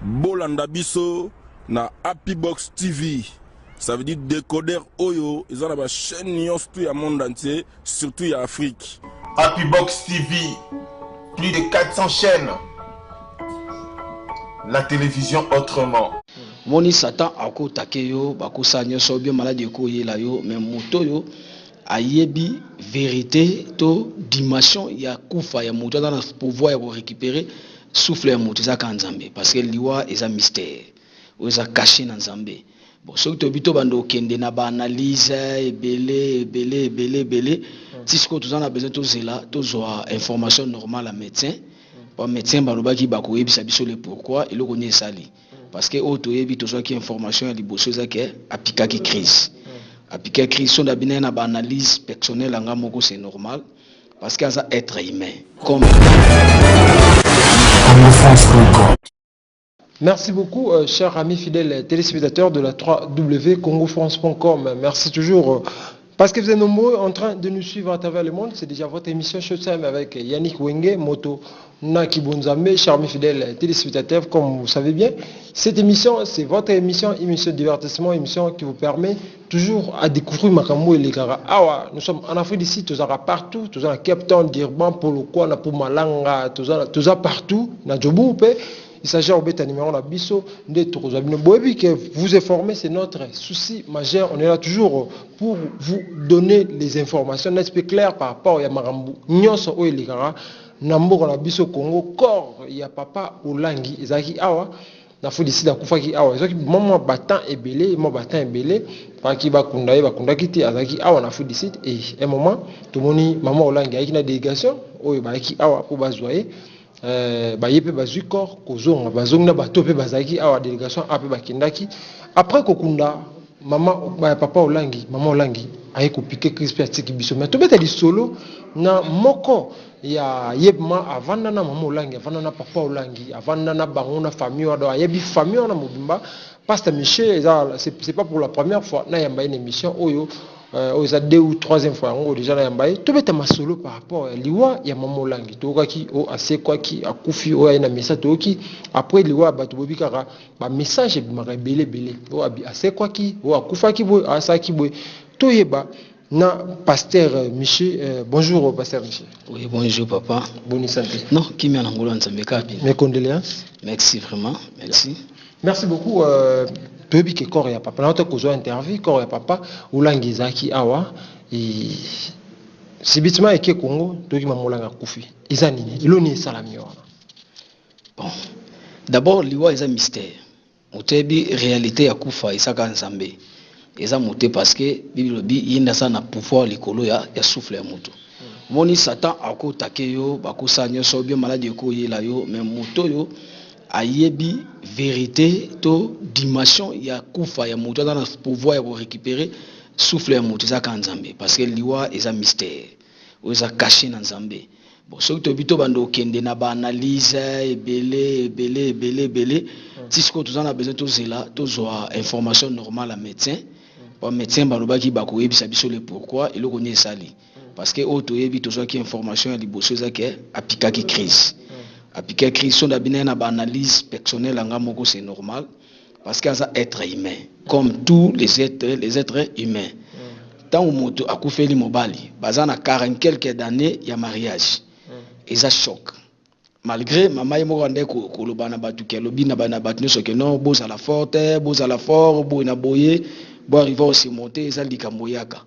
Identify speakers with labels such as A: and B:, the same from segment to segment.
A: bolanda biso na Happy Box TV. Ça veut dire décodeur Oyo. Ils ont la chaîne nyonso tout le monde entier, surtout en Afrique.
B: Happy Box TV, plus de 400 chaînes. La télévision autrement.
C: Moni Satan ako takeyo bakosa nyoso bien malade ko yela yo mais moto yo ayebi vérité to dimension ya kufa ya moto dans le pouvoir ya récupérer souffle ya moto za kanzambe parce que liwa eza mystère ou eza caché na nzambe. Bon so to bito bando kende na ba analyse belé tisiko to zana besoin to zela to zo information normale à médecin. Ba médecin balobaki bako yebisa biso le pourquoi et le connaît sali. Parce que auto yebi to qui information ya liboso zake apika ki crise. Apika crise son d'abina na ba analyse personnelle anga moko c'est normal parce que ça être humain comme
D: Merci beaucoup, chers amis fidèles téléspectateurs de la 3W congofrance.com. Merci toujours parce que vous êtes nombreux en train de nous suivre à travers le monde. C'est déjà votre émission Showtime avec Yannick Wenge, Moto Naki Bonzambe. Chers amis fidèles téléspectateurs, comme vous savez bien, cette émission, c'est votre émission de divertissement, émission qui vous permet toujours à découvrir Makambo et les Gara. Ah, nous sommes en Afrique d'ici, tous partout, tous à Cape Town, Durban, Polokwa, Napumalanga, tous partout, na Djoboupe. Il s'agit de numéro la biso que vous informer, c'est notre souci majeur. On est là toujours pour vous donner les informations n'est-ce pas claires par rapport à Marambu. Nyonso o elikara nambo na biso Congo corps ya papa Olangi ezaki awa na fudisi da kufaki awa ezaki maman battant ebelé mo battant ebelé paki bakunda kiti azaki awa na fudisi et un moment tout moni maman Olangi ayiki na délégation oyo bayaki awa pour bazoyer bayepe bazui corps kozonga bazonga bato pe bazaki awa délégation ape bakindaki après kokunda maman papa Olangi maman Olangi ayi ko piquer crispe atiki biso mais to beta di solo na moko ya yebma avanda na maman Olangi avanda na papa Olangi avanda na bango na famille wa do ayebi famille na mobimba pasteur Michel c'est pas pour la première fois na yamba une émission oyo aux 2 ou 3e fois déjà na yambaye to beta masolo par rapport à liwa ya maman Olangi to kaki o asekwa ki akufi o na message to ki après liwa bato bobikaka ba message bi belé o abi asekwa ki o akufa ki bo asaki bo to yeba na pasteur Michel bonjour pasteur Michel.
C: Oui bonjour papa.
D: Bonne santé.
C: Non qui m'a ngolo nzambe kapi.
D: Mes condoléances.
C: Merci vraiment merci.
D: Merci beaucoup Tobi ke corps ya papa. Na to kozo interview corps ya papa Olangi zaki awa et sibitima eke Congo toki mamolanga kufi. Eza nini? Iloni salami wana.
C: Bon. D'abord liwa eza mystère. Otebi réalité ya kufa isaka nzambe. Eza moté parce que Bible bi yinda sa na pouvoir likolo ya souffle ya moto. Moni Satan ako takeyo bakosa nyoso bien malade ko yela yo mais moto yo ayebi vérité to dimension ya kufa ya moto dans le pouvoir ya récupérer souffle ya moto za kanzambe parce que liwa eza mystère ou eza caché na nzambe. Bon so to bito bando kende na ba analyse belé tisiko to zana besoin to zela to zo information normale à médecin. Ba médecin balobaki bako yebisa biso le pourquoi et le connaît sali parce que auto yebi to zo ki information ya liboso za ke apika ki crise. Apika crise son d'abina na ba analyse personnelle anga moko c'est normal parce que ça être humain comme tous les êtres humains. Tant moto akufeli mobali bazana 40 quelques années ya mariage. Et ça choc. Malgré maman est mort ko lobana batu ke lobi na bana batu so ke non boz à la forte boz à la fort bo na boyer bo arriver aussi monter ça likamboyaka.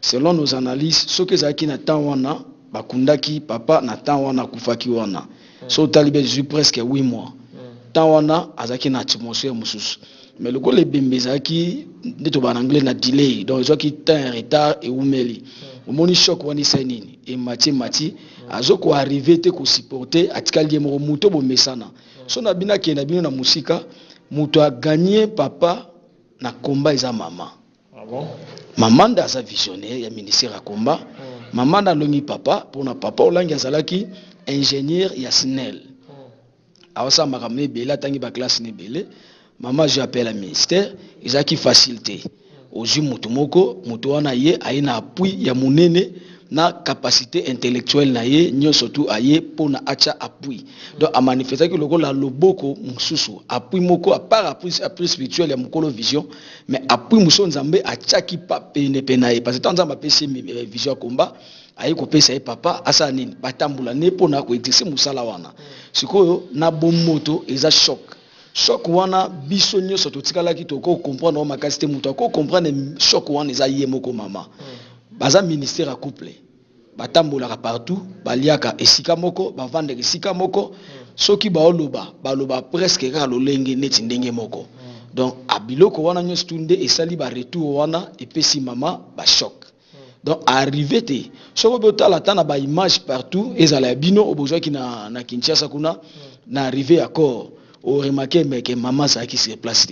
C: Selon nos analyses ce que zaki na temps wana bakundaki papa na temps wana kufaki wana. So talibé Jésus presque 8 mois. Temps wana azaki na atmosphère mususu. Mais le ko le bembezaki ndeto ba anglais na delay donc zo ki temps retard et umeli. Omoni choc wani senini et mati azoko arriver te ko supporter atikali mo muto bo mesana. So na bina ke na bino na musika muto a gagné papa na combat eza mama.
D: Ah bon?
C: Maman da sa visionnaire ya ministère à combat. Maman da longi papa pour na papa Olangi azalaki ingénieur ya SNEL. Awasa makamne bela tangi ba classe ne belé. Maman j'appelle à ministère, ils a qui facilité. Ozu mutu moko, mutu wana ye aina appui ya munene na capacité intellectuelle na ye nyo surtout aye pour na acha appui donc a manifester que lokola loboko mususu appui moko à part appui spirituel ya mokolo vision mais appui muso nzambe achaki pa pene penaye parce que tant nzambe apesi vision combat aye ko pesa ye papa asa nini batambula ne pona ko exercer musala wana sikoyo na bomoto eza choc wana biso nyoso totikala ki toko comprendre makasi te muto ko comprendre choc wana eza ye moko mama baza ministère à couple batambolaka partout baliaka esika moko bavandaka esika moko soki baloba presque ka lolenge neti ndenge moko donc abiloko wana nyoso tunde esali ba retour wana epesi mama ba choc donc arrivé te soko botala tana ba image partout ezala bino obozwa ki na Kinshasa kuna na arrivé accord au remarquer mais que maman ça qui se place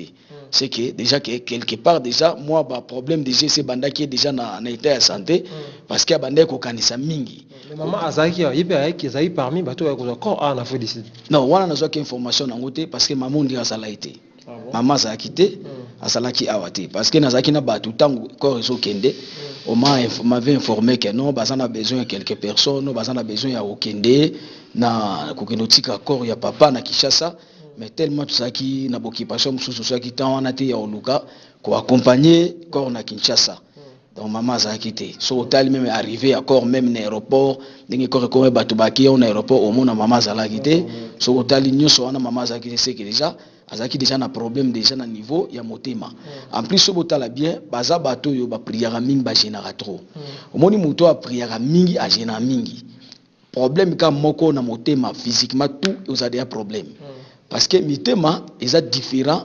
C: c'est que déjà que quelque part déjà moi ba problème déjà c'est banda qui est déjà na état de santé parce que banda ko kanisa mingi
D: maman azaki yipe ayaki ezai parmi bato ya ko corps na faut décider
C: non wana nazo que information na ngote parce que maman ndira sala été maman ça a quitté asalaki awate parce que nazaki na bato tango corps zo kende on m'avait informé que non bazana a besoin de quelques personnes bazana a besoin ya okende na kokenotika corps ya papa na Kinshasa mais tellement tout ça qui n'a pas occupation mususu ça qui tant wana te ya oluka ko accompagner corps na Kinshasa donc maman ça a quitté so tal même arrivé à corps même na aéroport ndenge corps ko bato baki on aéroport au mona maman ça a quitté so tal nyoso wana maman ça a quitté c'est que déjà azaki déjà na problème déjà na niveau ya motema en plus so botala bien baza bato yo ba prière mingi ba généra trop omoni muto a prière mingi a généra mingi problème ka moko na motema physiquement tout vous a des problèmes parce que mitema eza différent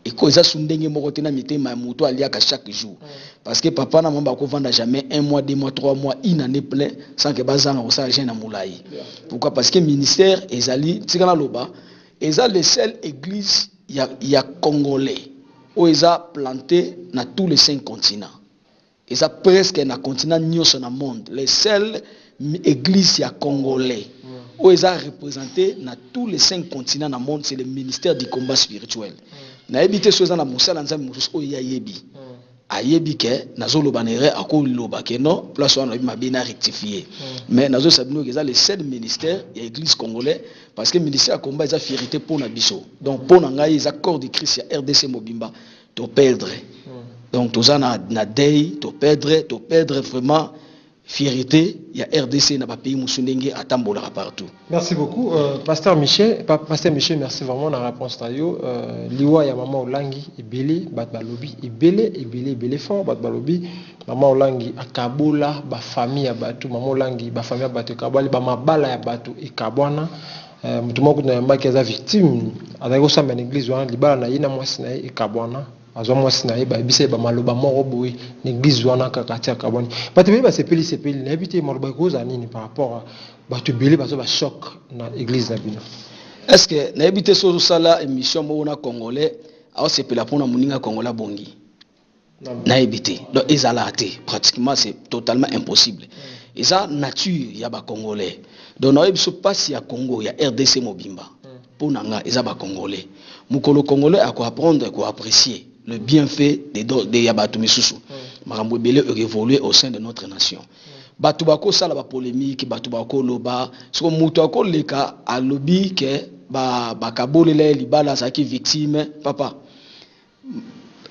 C: et ko eza sundenge moko tena mitema ya muto aliaka chaque jour parce que papa na mamba ko vanda jamais 1 mois 2 mois 3 mois une année plein sans que bazanga ko sa jeune na moulayi pourquoi parce que ministère ezali tikana loba eza les seules églises ya congolais où eza planté na tous les 5 continents eza presque na continent nyonso na monde les seules églises ya congolais où ils ont représenté dans tous les 5 continents dans le monde, c'est le ministère du combat spirituel. Na ebité soza na musala nzambe mususu oya yebi. Ayebi ke nazo lobanere ako loba ke non, place wana mabina rectifier. Mais nazo sabino que ça les 7 ministères ya église congolais parce que ministère combat eza fierté pour na biso. Donc pour na ngai eza corps de Christ ya RDC Mobimba to perdre. Donc toza na day to perdre vraiment fierté, il y a RDC na ba pays musundenge atambola partout.
D: Merci beaucoup Pasteur Michel, merci vraiment na réponse tayo liwa ya maman Olangi ebele bat balobi ebele fort bat balobi maman Olangi akabola ba famille ya batu maman Olangi ba famille ya batu kabali ba mabala ya batu ekabwana mutu moko na mbaki za victime azako samba na église wana libala na yina mwasi na ekabwana azwa mwasi na ye ba bise ba maloba moko boye l'église wana kakatia kaboni bato bele ba sepeli na habité maloba koza nini par rapport à bato bele bazo ba choc na église na bino
C: est-ce que na habité so sala émission mo na congolais a sepela pona muninga congolais bongi na habité donc ezala té pratiquement c'est totalement impossible eza nature ya ba congolais donc na biso passe ya Congo ya RDC Mobimba pona nga eza ba congolais mukolo congolais a ko apprendre ko apprécier le bienfait de Yabatou Misusu. Marambo Bele évoluer au sein de notre nation. Batubako sala ba polémique, Batubako loba, so mutako leka a lobby ke ba kabolele libala saki victime papa.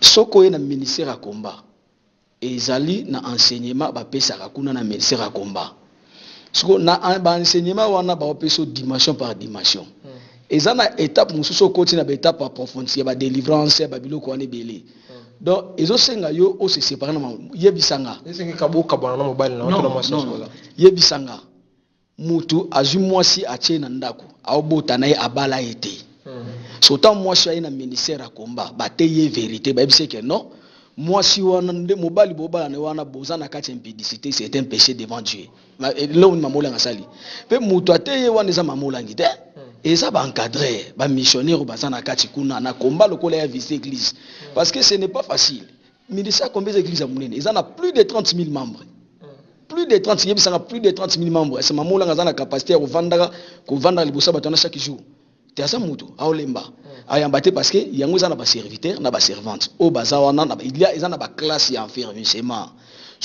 C: Soko na ministère à combat. Ezali na enseignement ba pesa kuna na ministère à combat. Soko na ba enseignement wana ba peso dimension par dimension. Eza na étape mususu koti na étape approfondir ba délivrance ba biloko wana belé donc ezo senga yo o se séparer na yebisanga
D: esengi kaboka bwana na mobile na watu na mwasi
C: koza yebisanga mutu azu mwasi atie na ndako aobota na ye abala ete so tant mwasi aye na ministère à combat ba teye vérité ba yebise que non mwasi wana nde mobali bobala na wana boza na kati impudicité c'est un péché devant Dieu là on mamola ngasali pe mutu ateye wana eza mamola ngite et ça va encadrer ba missionnaire ou bazana kati kuna na combat lokola ya visiter église parce que ce n'est pas facile ministère combien d'églises à munene ils en a plus de 30 000 membres plus de 30 000 plus de 30 000 membres et c'est mamola ngazana capacité ko vanda libosa batona chaque jour te asa mutu aolemba ayambate parce que yango za na ba serviteur na ba servante o bazawana na il y a ils en a ba classe ya enfermissement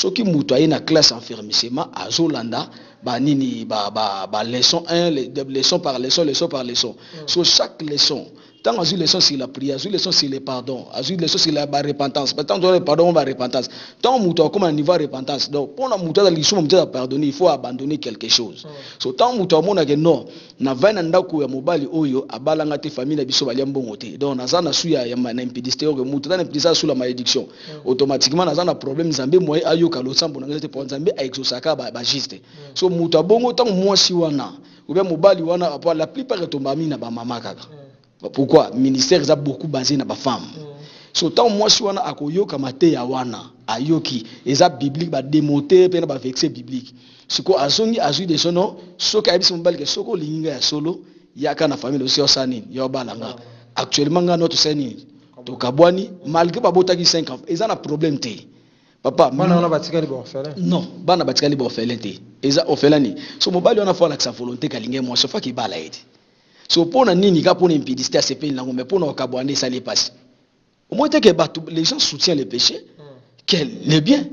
C: soki muto aye na classe enfermissement azolanda banini ba leçon 1 leçon par leçon so chaque leçon tant azui leçon sur la prière, azui leçon sur le pardon, azui leçon sur la repentance. Tant on pardon, on va repentance. Tant muto comme un niveau de repentance. Donc pour la muto dans l'issue muto pardonner, il faut abandonner quelque chose. So tant muto mona que non, na vaina ndako ya mobali oyo abalanga te famille na biso baliambo ngote. Donc nazana suya ya na impédicité que muto na impédicité sur la malédiction. Automatiquement nazana problème nzambe moye ayoka losambo na ngete pour nzambe a exosaka ba juste. So muto bongo tant moi si wana ou bien mobali wana la plupart etombami na ba mama kaka. Pourquoi ministère a beaucoup basé na ba femme. So tant moi si wana akoyoka mate ya wana ayoki eza biblique ba démonter pe na ba vexer biblique. Siko azongi azui de sono soka ebisi mobali ke soko linga ya solo yaka na famille aussi osani ya balanga. Actuellement nga notre seni to kabwani malgré ba botaki 5 ans eza na problème te. Papa
D: bana na batikali ba orphelin.
C: Non, bana batikali ba orphelin te. Eza orphelin. So mobali wana fa la sa volonté kalinga moi so fa ki bala ete. So pour nini ka pour impédicité à ce pays là mais pour nos kabouane ça les passe au moins que les gens soutiennent le péché quel le bien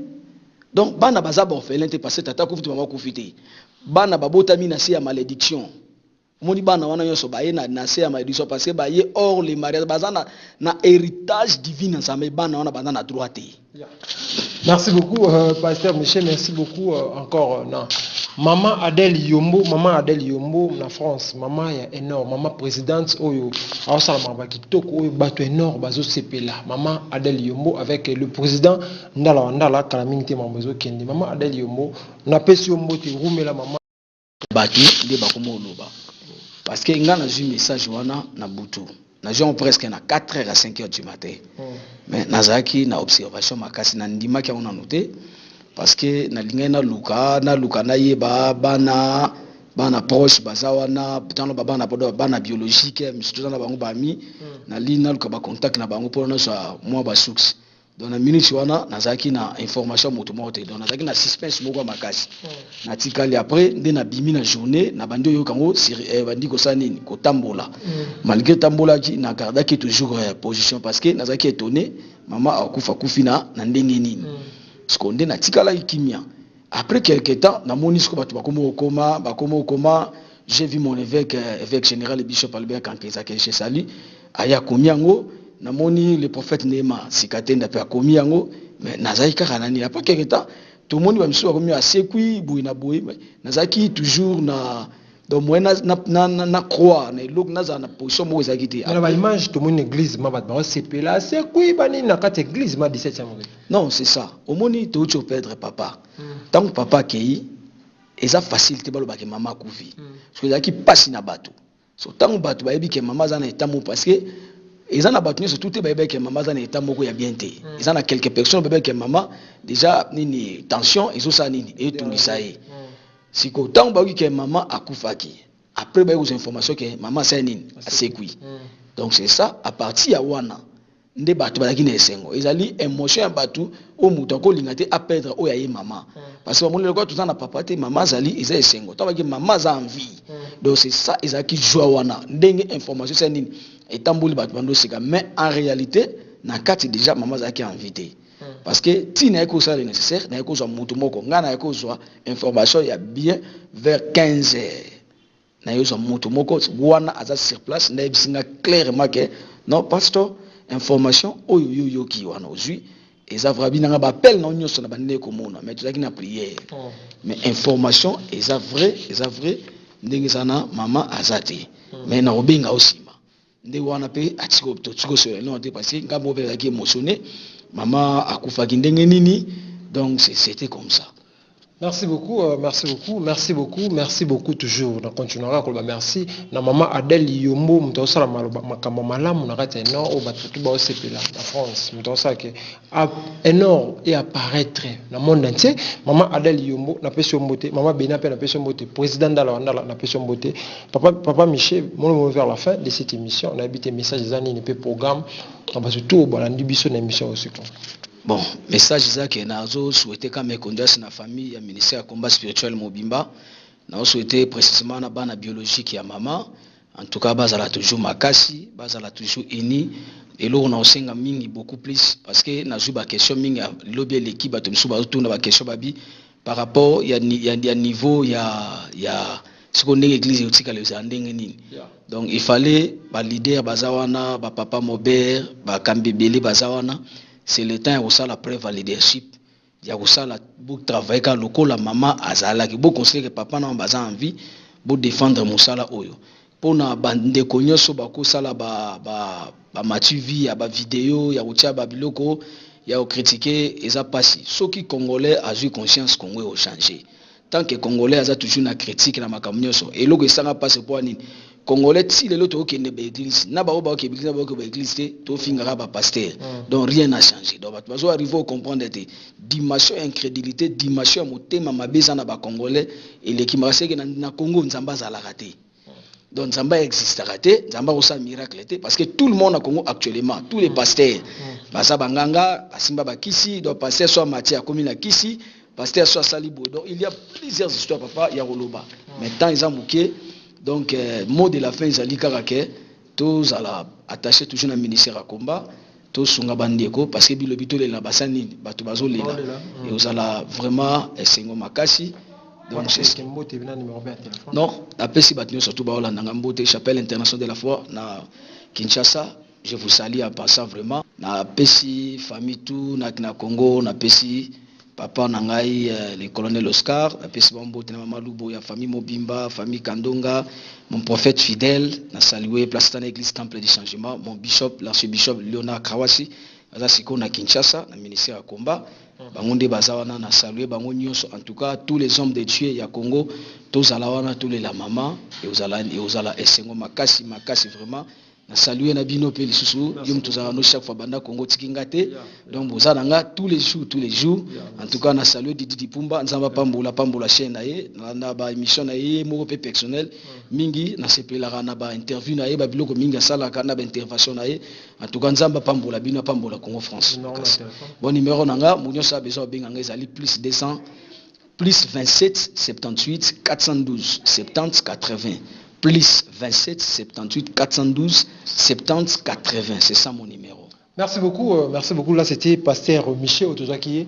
C: donc bana baza orphelin te passer tata kufitu mama kufite bana babota mina si ya malédiction moni bana wana yoso baye na se ya malédiction parce que baye hors les mariages bazana na héritage divin ensemble bana wana bana na droit te.
D: Merci beaucoup pasteur Michel, merci beaucoup encore non. Maman Adèle Yombo na France, maman ya énorme, maman présidente oyo awasala mabaki kitoko oyo bato énorme bazo sepela. Maman Adèle Yombo avec le président Ndala kalamingite mambezo kende. Maman Adèle Yombo na pesi Yombo te rumela maman
C: baki de bakomo loba. Parce que nga na un message wana na butu. Na jom presque na 4h à 5h du matin. Mais nazaki na observation makasi na ndima ki on a noté. Parce que na linga na luka na yeba bana proche bazawana tano bana biologique msituza na bango bami na lina luka ba contact na bango pour na sa moi ba succès donc na minute wana nazaki na information motomote donc nazaki na suspense moko makasi na tikali après nde na bimi na journée na bandi yo kango bandi ko sanini ko tambola malgré tambola ki na gardaki toujours position parce que nazaki étonné maman akufa kufina na ndenge nini skonde na tikala kimia après quelque temps na monisco batu bakomo koma j'ai vu mon évêque général bishop Albert Kankeza chez Sali aya komiango na moni le prophète Néma sikatenda pe akomiango mais nazaki kaka nani après quelque temps tout le monde va me souwa komi asekui buina boy nazaki toujours na donc moi na croix na lok na za na position mo ezaki te
D: na ba image to mon église ma ba c'est là c'est quoi bani na kat église ma 17e.
C: Non c'est ça au moni to tu perdre papa tant que papa kei eza facilité balo ba ke mama kufi parce que ezaki passe na bato so tant bato ba yebi ke mama za na etamo parce que eza na bato nyonso tout ba yebi ke mama za na etamo ko ya bien te eza na quelques personnes ba yebi ke mama déjà nini tension ezo sa nini etungisa ye siko tant ba ke maman akufaki après ba aux informations que maman c'est nini asekui donc c'est ça à partir ya wana nde bato ba na esengo ezali émotion ya bato o muto ko linga te a perdre o ya ye maman parce que mon ko tout na papa te maman zali eza esengo tant ba ke maman za envie donc c'est ça ezaki joie wana ndenge information c'est nini etamboli bato bando sika mais en réalité na kati déjà maman za ki invité parce que si na eko ça le nécessaire na eko zo mutu moko nga na eko zo information ya bien vers 15h na yo zo mutu moko wana aza sur place na bisinga clairement que non pasteur information oyo ki wana ozui eza vraiment na ba appel na nyonso na bande ko mona mais tozaki na prière mais information eza vrai ndenge sana mama azati mais na obenga osima ndenge wana pe atiko tiko so non te parce que ngambo be ki émotionné maman akufaki ndenge nini donc c'était comme ça.
D: Merci beaucoup toujours. On continuera à merci. Na maman Adèle Yombo, mtosala makambo malamu na kati énorme au batutu ba osepela na France. Mtosala ke énorme et apparaître dans le monde entier. Maman Adèle Yombo na pesi mbote, maman Bena pe na pesi mbote, président Ndala na pesi mbote. Papa Michel, mon vers la fin de cette émission, on a habité message des années pe programme. On va surtout balandi biso na émission aussi.
C: Bon, message ça que nazo souhaité quand mes condoléances na famille ya ministère combat spirituel Mobimba. Na souhaité précisément na bana biologique ya maman. En tout cas, bazala toujours makasi, bazala toujours ini. et là on a aussi mingi beaucoup plus parce que na joué ba question mingi lobby l'équipe ba tumsu ba tourner ba question babi par rapport il y a niveau il y a ce qu'on est église aussi quand les andeng nini donc il fallait ba leader bazawana ba papa Mobert ba Kambebele bazawana c'est le temps où ça la preuve leadership il y a où ça la beaucoup travailler quand lokola maman azala ki beaucoup conseiller que papa na baza envie pour défendre musala oyo pona bande konyoso bakosala ba matuvi ya ba vidéo ya utia ba biloko ya critiquer eza pasi soki congolais a eu conscience Congo au changer tant que congolais a toujours na critique na makamnyoso et loko esanga passe pour nini congolais si le loto okende ba église na ba oba ke église ba église to fingara ba pasteur donc rien n'a changé donc bazo arriver à comprendre que dimension incrédulité dimension motema mabeza na ba congolais et l'équipe maseke na Congo nzamba za la raté. Donc Zamba existe raté, Zamba aussi miracle parce que tout le monde a Congo actuellement, tous les pasteurs, Basa Banganga, Basimba Bakisi, donc pasteur soit Mathia comme il a Kisi, pasteur soit Salibo. Donc il y a plusieurs histoires papa, il y a Roloba. Maintenant ils ont mouqué, donc mot de la fin ils ont dit Karake, tous à la attaché toujours au ministère à combat, tous sont Bandeko parce que le bito les Labassani, Batubazo les là, et vous allez vraiment Sengo Makasi. Donc c'est non, la PSI Batnio surtout Baola Nangambote, chapelle internationale de la foi na Kinshasa. Je vous salue en passant vraiment. Na PSI famille tout na Congo, na PSI papa Nangai le colonel Oscar, na PSI Bambote na Mama Lubo ya famille Mobimba, famille Kandonga, mon prophète fidèle, na salué place dans l'église temple du changement, mon bishop, l'archbishop Léonard Kawasi, azasiko na Kinshasa, na ministère à combat. Bangonde bazawana na saluer bango nyonso en tout cas tous les hommes de Dieu ya Congo tous alawana tous les la maman et aux ala esengo makasi vraiment na saluer na bino pe lisusu yum tozala no chaque fois banda Congo tikingate donc bozalanga tous les jours en tout cas na saluer Didi Pumba nzamba pambola chaîne na ye na ba émission na ye moko pe personnel mingi na sepelaka na ba interview na ye ba biloko mingi sala kana ba intervention na ye en tout cas nzamba pambola bino pambola Congo France bon numéro nanga munyo sa besoin benganga ezali plus 200 plus 27 78 412 70 80 plus 27 78 412 70 80. C'est ça mon numéro.
D: Merci beaucoup. Là, c'était Pasteur Michel Otozaki.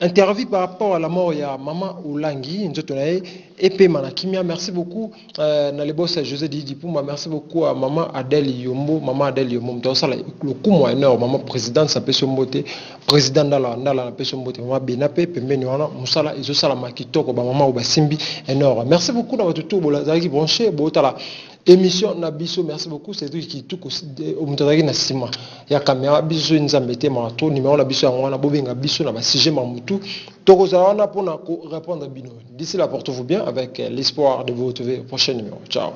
D: Interview par rapport à la mort, il y a Maman Oulangi, et puis Manakimia. Merci beaucoup. Dans les boss José Didipumba, merci beaucoup à Maman Adèle Yombo. Maman Adèle Yombo, le coup moi énorme. Maman présidente, ça peut se monter. Président dans la peut se monter. Maman Benape, Pemeniwana, Moussala, Isosala Makitoko, Maman Obasimbi, énorme. Merci beaucoup dans votre tour. Bolazaki branché, Botala. Émission Nabiso, merci beaucoup. C'est tout qui tout au Mutazaki na Sima. Ya caméra biso nzambete marato numéro la biso ngwana bobenga biso na ba sujet mamutu. Tokozana pour répondre à bino. D'ici là, portez-vous bien avec l'espoir de vous retrouver au prochain numéro. Ciao.